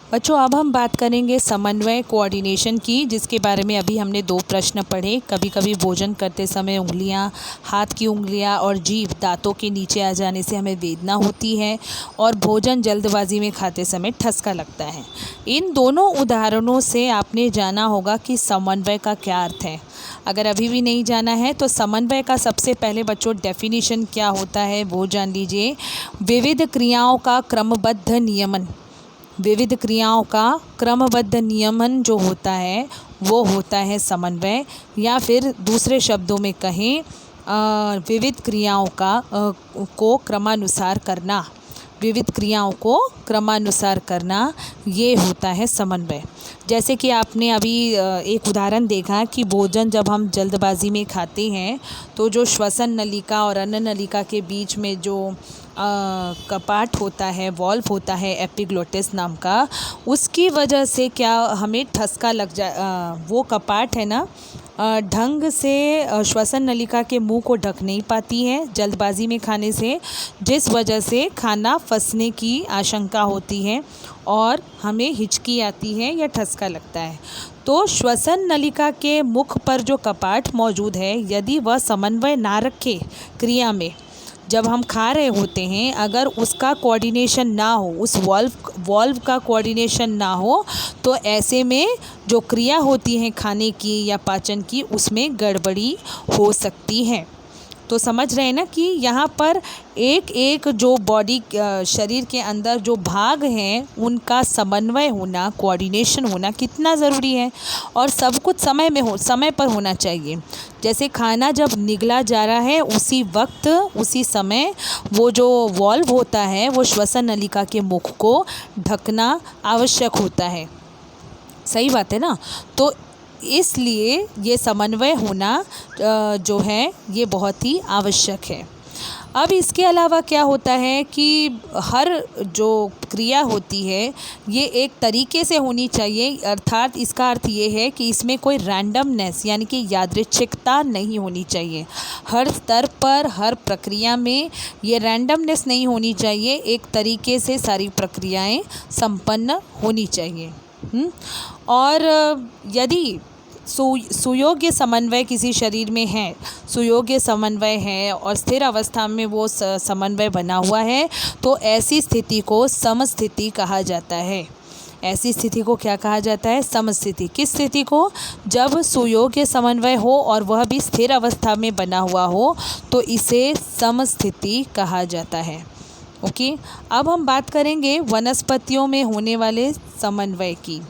बच्चों अब हम बात करेंगे समन्वय कोऑर्डिनेशन की, जिसके बारे में अभी हमने 2 प्रश्न पढ़े। कभी कभी भोजन करते समय उंगलियां, हाथ की उंगलियां और जीभ दांतों के नीचे आ जाने से हमें वेदना होती है और भोजन जल्दबाजी में खाते समय ठसका लगता है। इन दोनों उदाहरणों से आपने जाना होगा कि समन्वय का क्या अर्थ है। अगर अभी भी नहीं जाना है तो समन्वय का सबसे पहले बच्चों डेफिनेशन क्या होता है वो जान लीजिए। विविध क्रियाओं का क्रमबद्ध नियमन, विविध क्रियाओं का क्रमबद्ध नियमन जो होता है वो होता है समन्वय, या फिर दूसरे शब्दों में कहें विविध क्रियाओं को क्रमानुसार करना, विविध क्रियाओं को क्रमानुसार करना, ये होता है समन्वय। जैसे कि आपने अभी एक उदाहरण देखा कि भोजन जब हम जल्दबाजी में खाते हैं तो जो श्वसन नलिका और अन्न नलिका के बीच में जो कपाट होता है, वॉल्व होता है एपिग्लोटिस नाम का, उसकी वजह से क्या हमें ठसका लग वो कपाट है ना ढंग से श्वसन नलिका के मुंह को ढक नहीं पाती है जल्दबाजी में खाने से, जिस वजह से खाना फंसने की आशंका होती है और हमें हिचकी आती है या ठसका लगता है। तो श्वसन नलिका के मुख पर जो कपाट मौजूद है, यदि वह समन्वय ना रखे क्रिया में, जब हम खा रहे होते हैं अगर उसका कोऑर्डिनेशन ना हो, उस वॉल्व का कोऑर्डिनेशन ना हो, तो ऐसे में जो क्रिया होती है खाने की या पाचन की, उसमें गड़बड़ी हो सकती है। तो समझ रहे हैं ना कि यहाँ पर एक एक जो बॉडी शरीर के अंदर जो भाग हैं उनका समन्वय होना, कोऑर्डिनेशन होना कितना ज़रूरी है, और सब कुछ समय पर होना चाहिए। जैसे खाना जब निगला जा रहा है उसी वक्त उसी समय वो जो वॉल्व होता है वो श्वसन नलिका के मुख को ढकना आवश्यक होता है। सही बात है ना। तो इसलिए ये समन्वय होना जो है ये बहुत ही आवश्यक है। अब इसके अलावा क्या होता है कि हर जो क्रिया होती है ये एक तरीके से होनी चाहिए, अर्थात इसका अर्थ ये है कि इसमें कोई रैंडमनेस यानी कि यादृच्छिकता नहीं होनी चाहिए। हर स्तर पर हर प्रक्रिया में ये रैंडमनेस नहीं होनी चाहिए, एक तरीके से सारी प्रक्रियाएं संपन्न होनी चाहिए। और यदि सुयोग्य समन्वय किसी शरीर में है, सुयोग्य समन्वय है और स्थिर अवस्था में वो समन्वय बना हुआ है, तो ऐसी स्थिति को समस्थिति कहा जाता है। ऐसी स्थिति को क्या कहा जाता है? समस्थिति। किस स्थिति को? जब सुयोग्य समन्वय हो और वह भी स्थिर अवस्था में बना हुआ हो, तो इसे समस्थिति कहा जाता है। ओके, अब हम बात करेंगे वनस्पतियों में होने वाले समन्वय की।